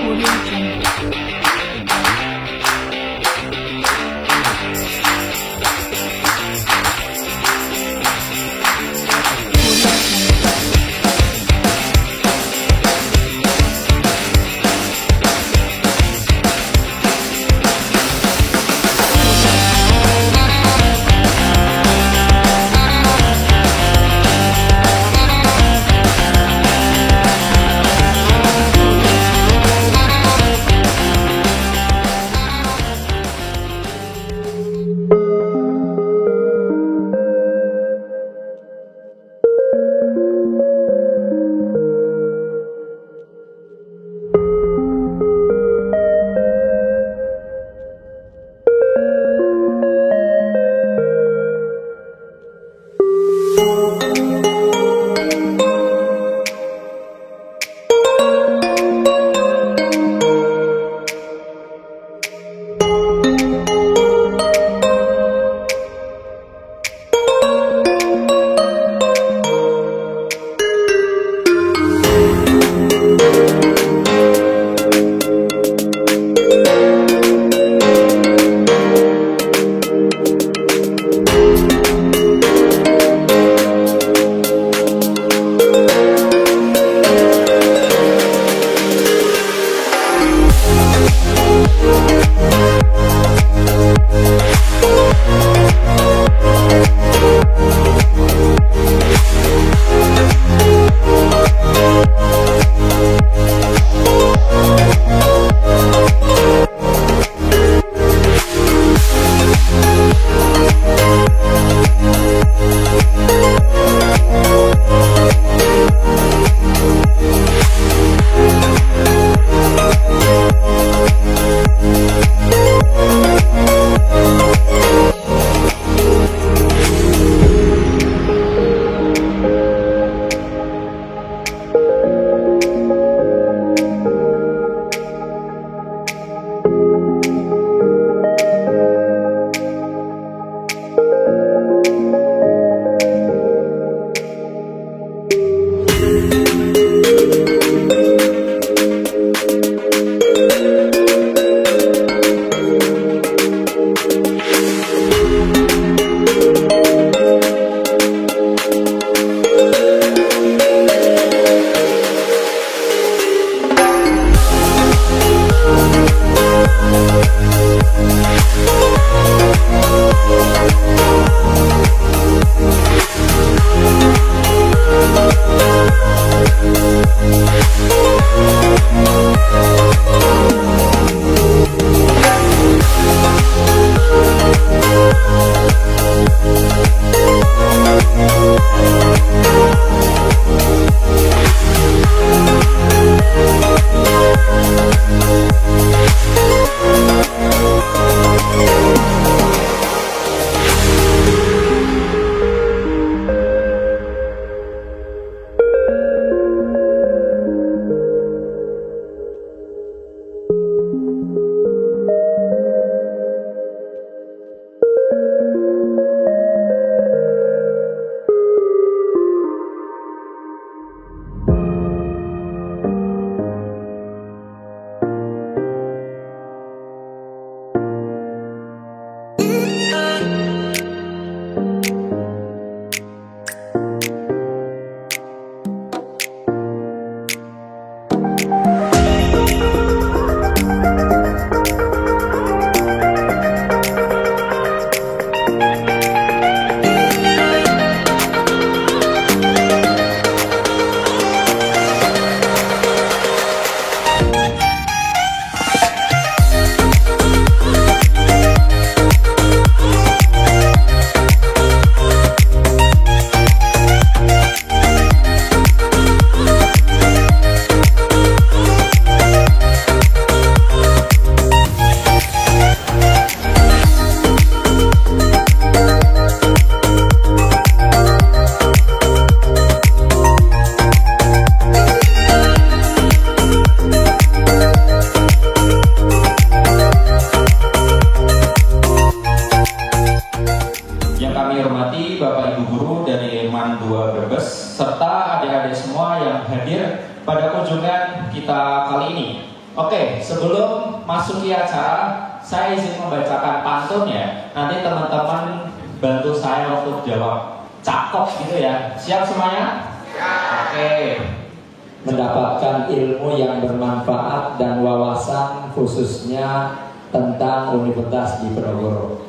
Audio Jungle. Oke, sebelum masuki acara, saya izin membacakan pantun ya. Nanti teman-teman bantu saya untuk jawab cakep gitu ya. Siap semuanya? Ya. Oke. Mendapatkan ilmu yang bermanfaat dan wawasan khususnya tentang Universitas Diponegoro.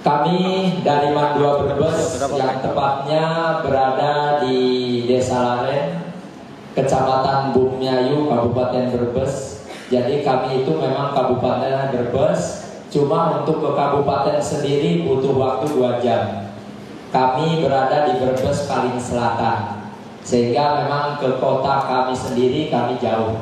Kami dari Mandua Brebes yang tepatnya berada di Desa Laren, Kecamatan Bumiayu, Kabupaten Brebes. Jadi kami itu memang Kabupaten Brebes, cuma untuk ke kabupaten sendiri butuh waktu 2 jam. Kami berada di Brebes paling selatan, sehingga memang ke kota kami sendiri kami jauh.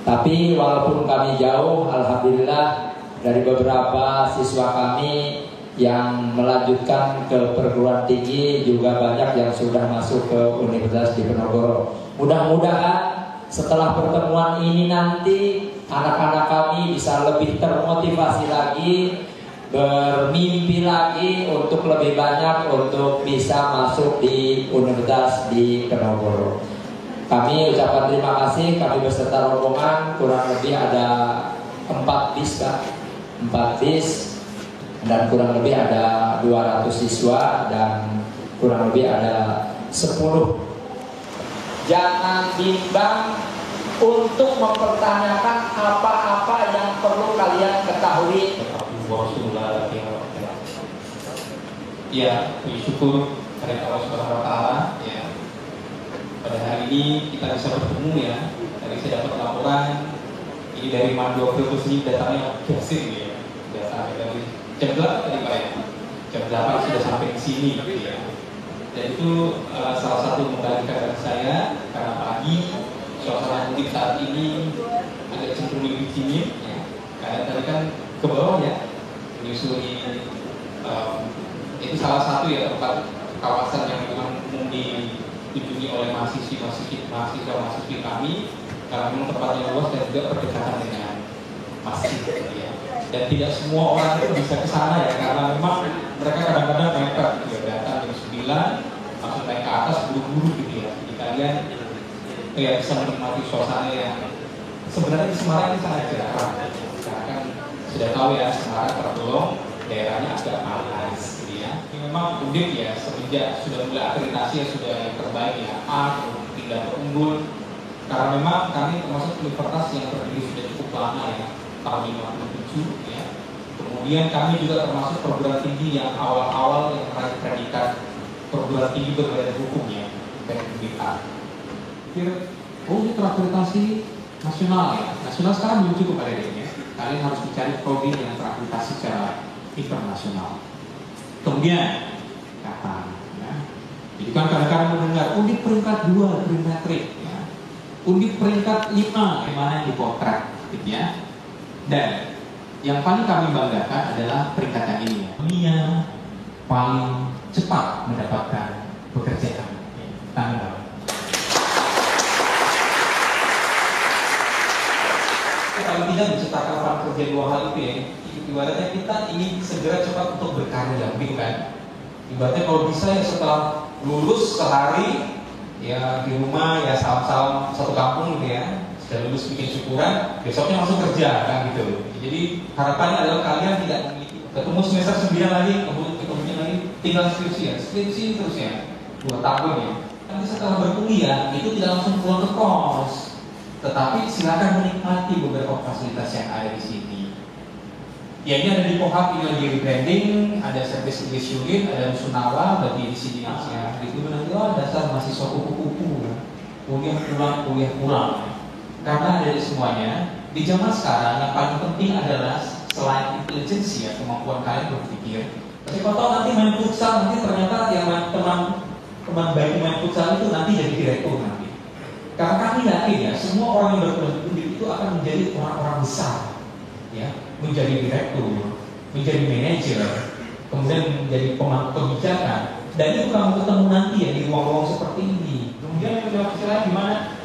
Tapi walaupun kami jauh, alhamdulillah dari beberapa siswa kami yang melanjutkan ke perguruan tinggi juga banyak yang sudah masuk ke Universitas Diponegoro. Mudah-mudahan setelah pertemuan ini nanti anak-anak kami bisa lebih termotivasi lagi, bermimpi lagi untuk lebih banyak untuk bisa masuk di Universitas Diponegoro. Kami ucapkan terima kasih, kami beserta rombongan kurang lebih ada 4 bis Kak, 4 bis, dan kurang lebih ada 200 siswa dan kurang lebih ada 10. Jangan bimbang untuk mempertanyakan apa-apa yang perlu kalian ketahui. Ya, bersyukur kepada Allah Subhanahu Wa Taala. Ya, pada hari ini kita bisa bertemu ya. Tadi saya dapat laporan ini dari Mandua Brebes ini datangnya Gasir ya. Datang dari jam 8 tadi Pak ya. Jam 8 sudah sampai di sini gitu ya. Dan itu salah satu membanggakan saya karena pagi suasana mudik saat ini agak cenderung lebih dingin ya. Karena tadi kan ke bawah ya menyusuri itu salah satu ya tempat kawasan yang memang dikunjungi oleh mahasiswa-mahasiswi kami karena memang tempatnya luas dan juga berdekatan dengan masjid gitu ya. Dan tidak semua orang itu bisa ke sana ya karena memang mereka kadang-kadang mepet gitu ya, datang jam 9 langsung naik ke atas buru-buru gitu ya. Jadi kalian ya bisa menikmati suasana yang sebenarnya di Semarang ini sangat jarang. Karena kan sudah tahu ya Semarang tergolong daerahnya agak panas gitu ya. Ini memang unik ya semenjak sudah mulai akreditasi ya sudah yang terbaik ya A, tidak terunggul. Karena memang kami termasuk universitas yang berdiri sudah cukup lama ya, tahun 57 ya. Kemudian kami juga termasuk perguruan tinggi yang awal-awal yang meraih predikat perguruan tinggi berbadan hukum ya, PMBA. Oh ini terakreditasi nasional ya. Nasional sekarang belum cukup ada ya. Kalian harus mencari prodi yang terakreditasi secara internasional. Kemudian kata ya. Jadi kan kadang-kadang mendengar Undip peringkat 2 Trimetrik ya. Undip peringkat 5 yang mana yang dipotret gitu ya. Dan yang paling kami banggakan adalah peringkat yang ini ya. Dunia paling cepat mendapatkan pekerjaan. Tangan bawah. Kalau tidak menciptakan lapangan kerja 2 hal itu ya, ibaratnya kita ingin segera cepat untuk berkarya, gitu kan? Ibaratnya kalau bisa ya setelah lulus sehari ya di rumah ya salam-salam satu kampung gitu ya, sudah lulus bikin syukuran, besoknya langsung kerja kan gitu. Jadi harapannya adalah kalian tidak memiliki ketemu semester 9 lagi, kemudian lagi tinggal skripsi ya, skripsi terusnya 2 tahun ya. Nanti setelah berkuliah itu tidak langsung pulang ke kos. Tetapi silakan menikmati beberapa fasilitas yang ada di sini. Ya ini ada di Pohab, ini lagi rebranding, ada service English unit, ada Rusunawa, bagi di sini ya. Itu nanti dasar mahasiswa kupu-kupu, kuliah pulang. Karena dari semuanya di zaman sekarang yang paling penting adalah selain intelijensi ya kemampuan kalian berpikir. Tapi kalau nanti main futsal nanti ternyata yang teman baik main futsal itu nanti jadi direktur nanti. Karena kami yakin ya, semua orang yang berkuliah itu akan menjadi orang-orang besar, ya, menjadi direktur, menjadi manajer, kemudian menjadi pemangku kebijakan. Dan itu kamu ketemu nanti ya di ruang-ruang seperti ini. Kemudian yang kedua kecilnya di mana?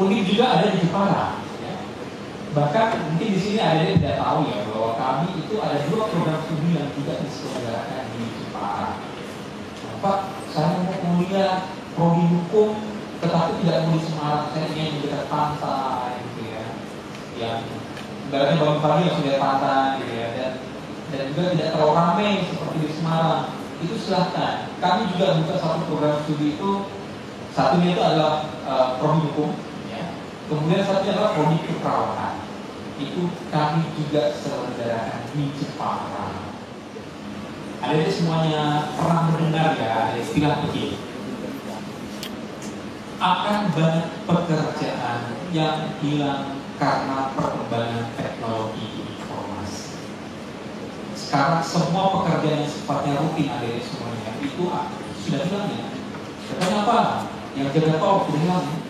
Undip juga ada di Jepara. Ya. Bahkan mungkin di sini ada yang tidak tahu ya bahwa kami itu ada 2 program studi yang juga diselenggarakan di Jepara. Pak, saya mau kuliah prodi hukum tetapi tidak mau di Semarang, saya ingin di dekat pantai gitu ya, yang ibaratnya bangun pagi langsung lihat pantai gitu ya, dan juga tidak terlalu ramai seperti di Semarang. Itu silahkan. Kami juga buka satu program studi itu, satunya itu adalah prodi hukum, ya. Kemudian satunya adalah prodi keperawatan. Itu kami juga selenggarakan di Jepara. Ada semuanya pernah mendengar ya, ada istilah begini. Akan banyak pekerjaan yang hilang karena perkembangan teknologi informasi. Sekarang semua pekerjaan yang sifatnya rutin ada di semuanya itu sudah hilang ya. Contohnya apa? Yang jaga tol sudah hilang ya.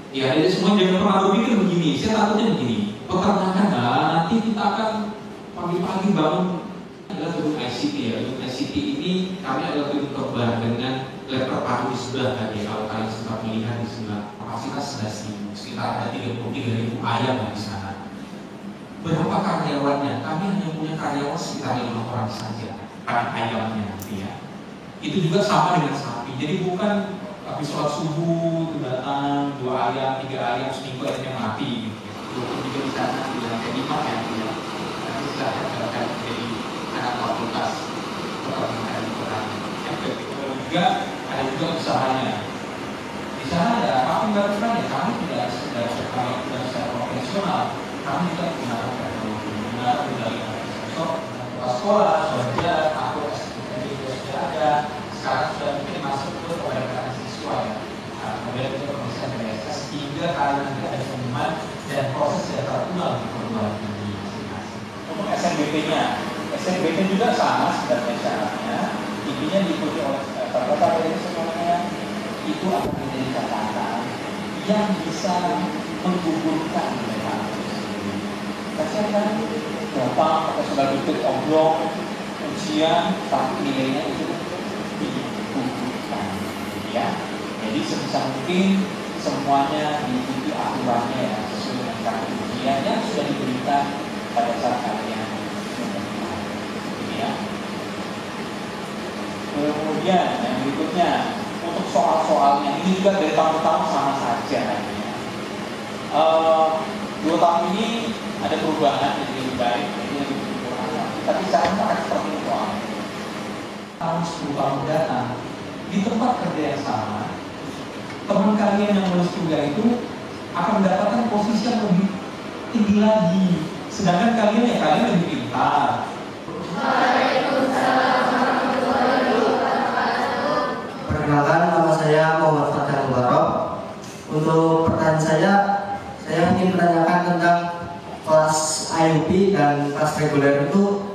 Ya, jadi semua jangan pernah berpikir begini. Saya takutnya begini. Peternakan, nanti kita akan pagi-pagi bangun adalah gedung ICT ya. Gedung ICT ini kami adalah gedung kembar dengan lab terpadu di sebelah tadi. Kalau kalian sempat melihat di sebelah, kapasitas sudah sekitar ada 33.000 ayam di sana. Berapa karyawannya? Kami hanya punya karyawan sekitar 5 orang saja. Karena ayamnya, ya. Itu juga sama dengan sapi. Jadi bukan habis sholat subuh itu datang 2 ayam, 3 ayam seminggu ayamnya mati. Gitu. Juga di sana di lantai 5 ya. Nanti sudah akan menjadi anak fakultas peternakan di kota. Yang kedua juga ada juga usahanya. Di sana ada kami barusan ya, kami tidak secara profesional, kami juga menggunakan teknologi, menggunakan dari sekolah, sudah aku sudah ada, sekarang sudah mungkin masuk ke pembelajaran siswa ya. Kemudian juga pemeriksaan BSS hingga kalian nanti ada pengumuman dan proses yang terulang di perguruan tinggi masing-masing. Untuk SNBP-nya, SNBP juga sama sebenarnya syaratnya, intinya diikuti oleh beberapa dari semuanya itu akan menjadi catatan yang bisa menggugurkan mereka. Kasihan kan gampang pakai sebagai titik oblong ujian tapi nilainya itu digugurkan, ya. Jadi sebisa mungkin semuanya diikuti aturannya ya, sesuai dengan kartu ujian yang sudah diberikan pada saat kalian menerima, ya. Kemudian yang berikutnya untuk soal-soalnya ini juga dari tahun-tahun sama saja ya. 2 tahun ini ada perubahan yang lebih baik, ini lebih berkurang. Tapi sekarang akan seperti itu. Tahun 10 tahun datang di tempat kerja yang sama, teman kalian yang lulus kuliah itu akan mendapatkan posisi yang lebih tinggi lagi. Sedangkan kalian lebih pintar. Perkenalkan, nama saya Muhammad Fatah Mubarok. Untuk pertanyaan saya ingin menanyakan tentang kelas IUP dan kelas reguler itu.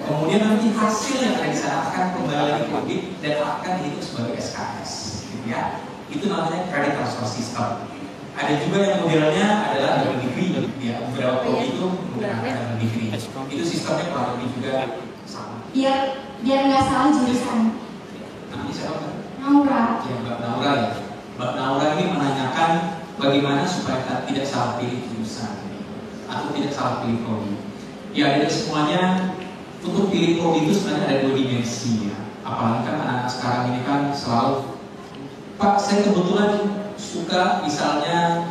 Kemudian nanti hasilnya dari sana akan kembali lagi ke audit dan akan dihitung sebagai SKS, gitu ya. Itu namanya credit transfer system. Ada juga yang modelnya adalah double degree, ya. Beberapa prodi itu menggunakan double degree. Itu sistemnya kurang lebih juga sama. Biar nggak salah jurusan. Namanya siapa? Naura. Ya, Mbak Naura ya. Mbak Naura ini menanyakan bagaimana supaya tidak salah pilih jurusan atau tidak salah pilih prodi. Ya, dari semuanya untuk pilih prodi itu sebenarnya ada 2 dimensi ya. Apalagi kan anak-anak sekarang ini kan selalu, Pak, saya kebetulan suka misalnya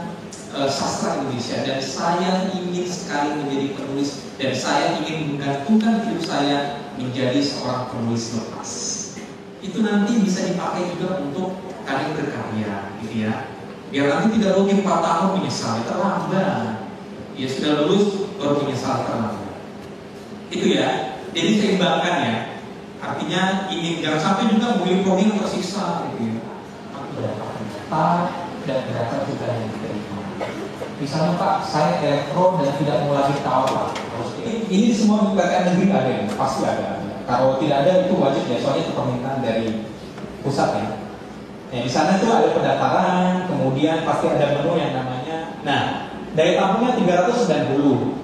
sastra Indonesia dan saya ingin sekali menjadi penulis dan saya ingin menggantungkan hidup saya menjadi seorang penulis lepas. Itu nanti bisa dipakai juga untuk kalian berkarya, gitu ya. Biar nanti tidak rugi 4 tahun menyesal, terlambat. Ya sudah lulus baru menyesal, terlambat. Itu ya. Jadi seimbangkan ya. Artinya ingin jangan sampai juga memilih prodi yang tersiksa, gitu ya. Berapa dan berapa juga yang diterima. Misalnya Pak, saya elektro dan tidak mau lagi tahu Pak. Ini semua PTN negeri ada ya, pasti ada. Kalau tidak ada itu wajib ya, soalnya itu permintaan dari pusat ya. Ya di sana itu ada pendaftaran, kemudian pasti ada menu yang namanya. Nah, dari tampungnya 390.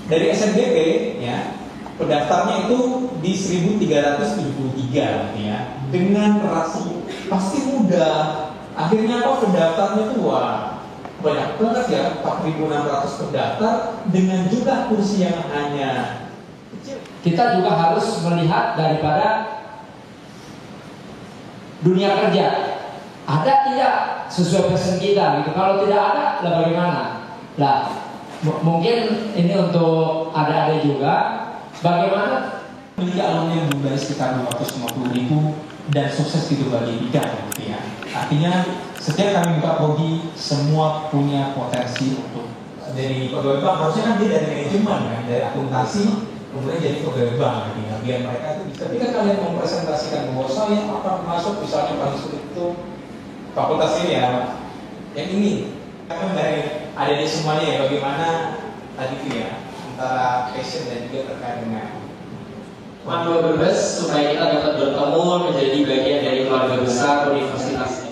Dari SNBP ya, pendaftarnya itu di 1373 ya. Dengan rasi pasti mudah. Akhirnya kok pendaftarnya itu wah banyak banget ya, 4.600 pendaftar dengan jumlah kursi yang hanya kecil. Kita juga harus melihat daripada dunia kerja. Ada tidak sesuai passion kita gitu. Kalau tidak ada, lah bagaimana? Lah mungkin ini untuk adik-adik juga. Bagaimana? Memiliki alumni yang jumlahnya sekitar 250.000 dan sukses di berbagai bidang gitu ya. Artinya setiap kami buka prodi semua punya potensi untuk dari pegawai bank. Harusnya kan dia dari manajemen kan, dari akuntansi kemudian jadi pegawai bank gitu ya. Biar mereka itu bisa. Ketika kalian mempresentasikan bahwa saya akan masuk misalnya paling sulit itu fakultas ini ya, yang ini kan dari ada di semuanya ya, bagaimana tadi itu ya antara passion dan juga terkait dengan Mandua Brebes supaya kita dapat bertemu menjadi bagian dari keluarga besar universitas.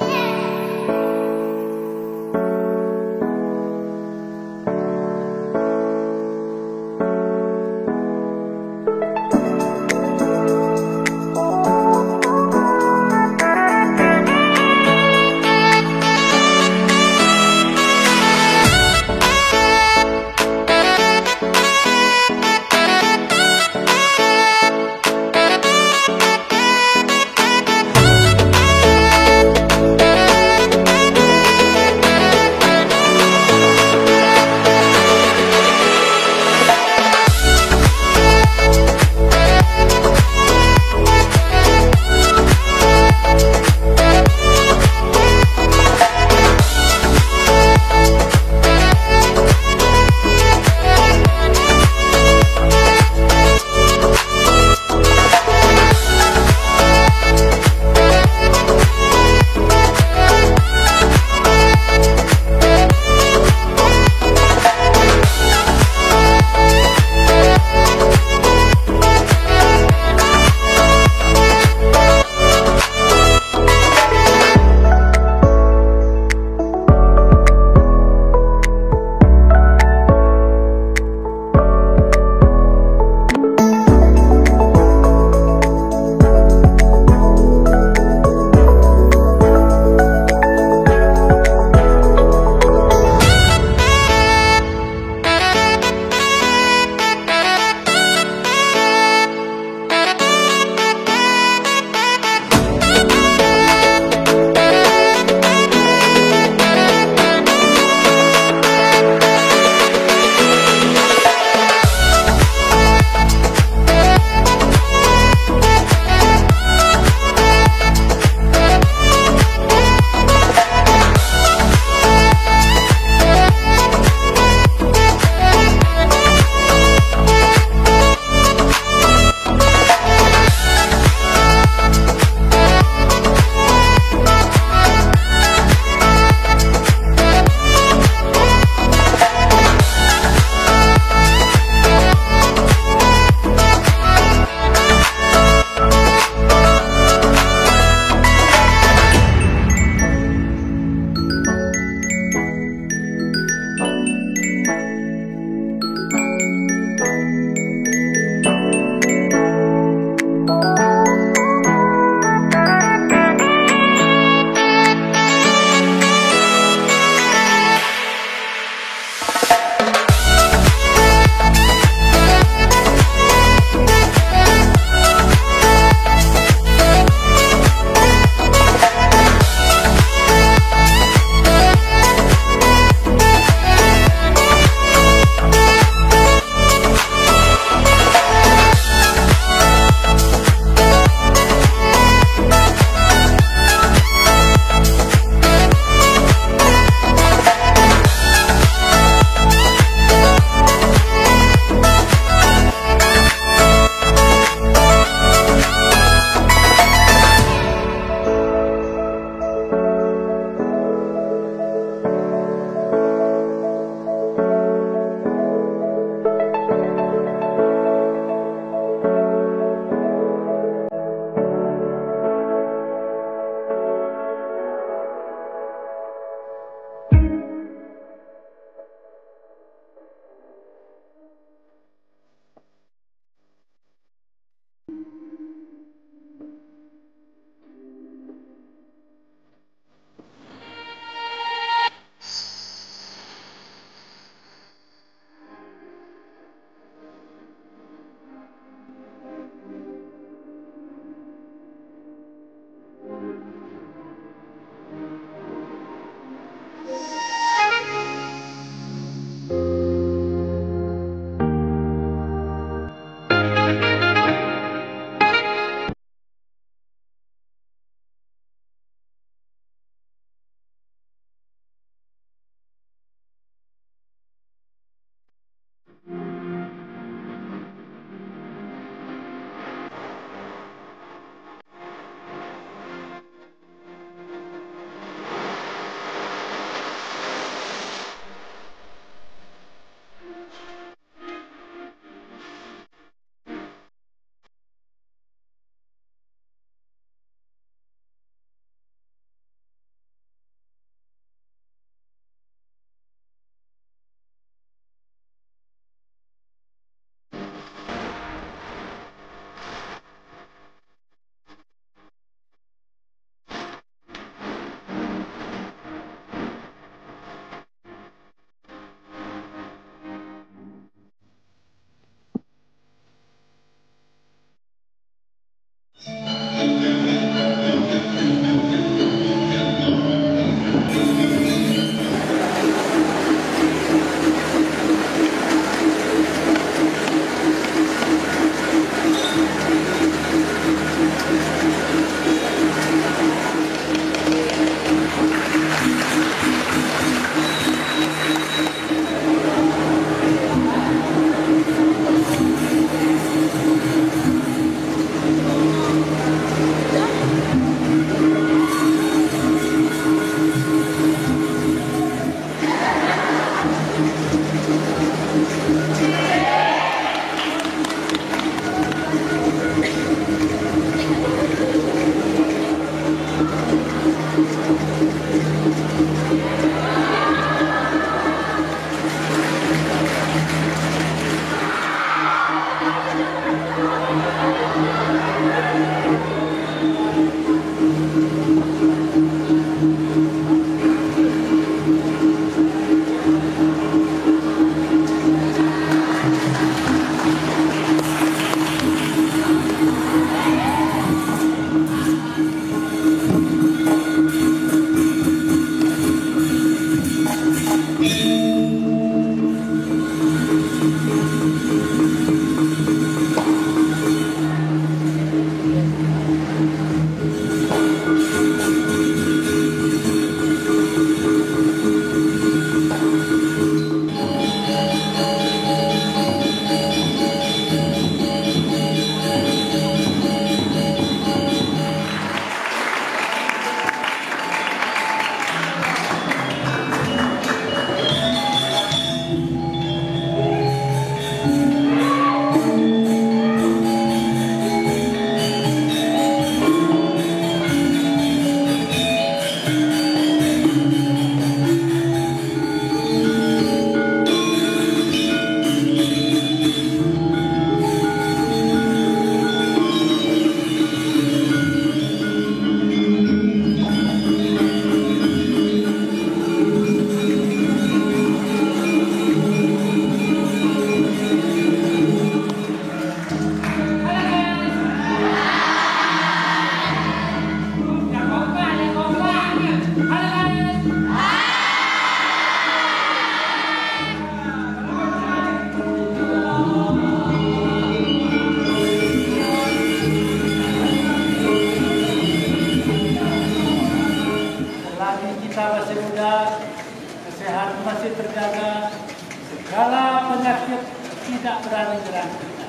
Kalau penyakit tidak berani gerak kita.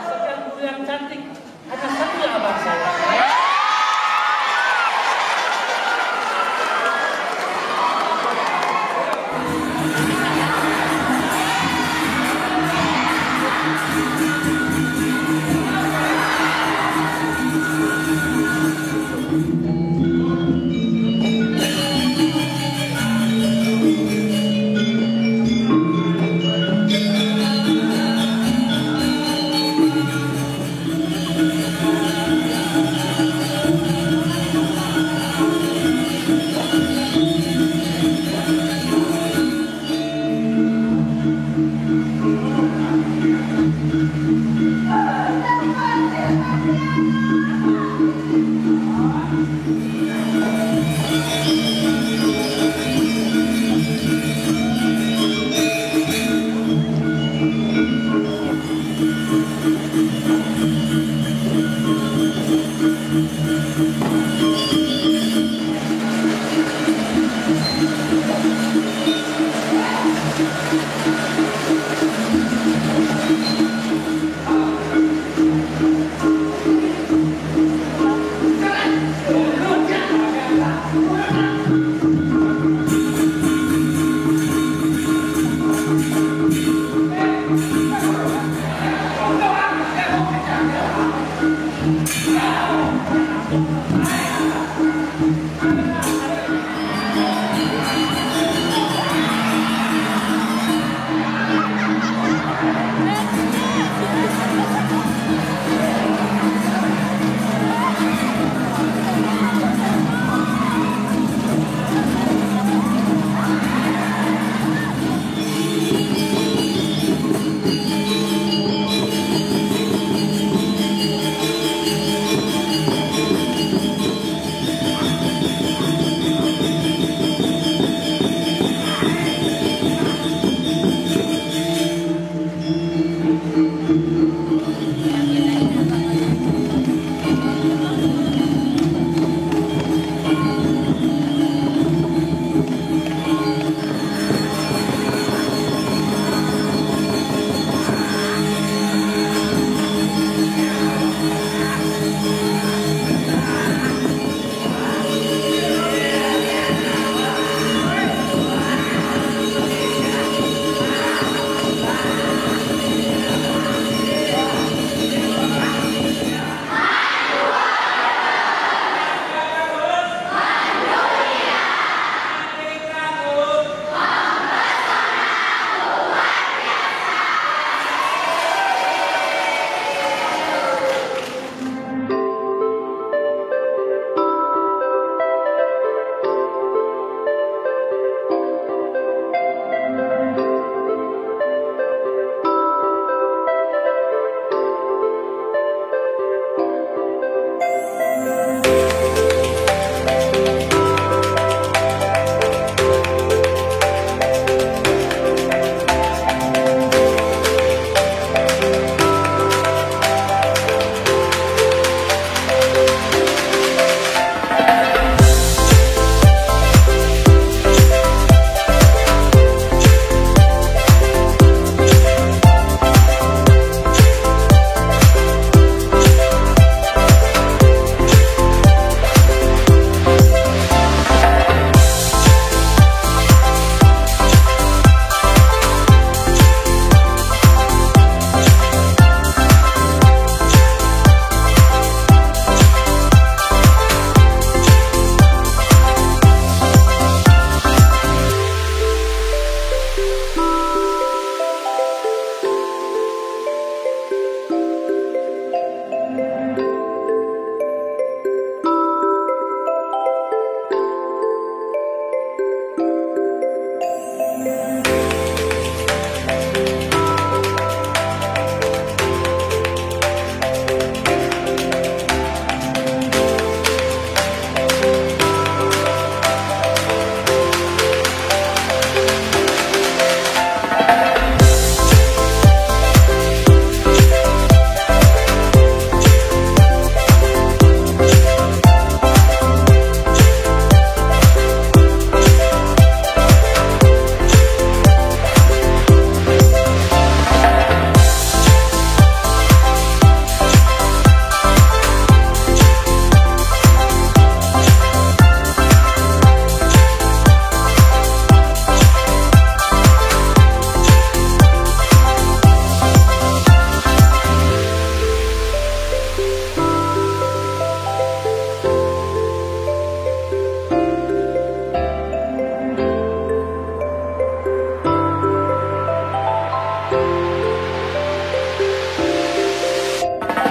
Sekian guru yang cantik, hanya satu abang saya.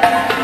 Amin.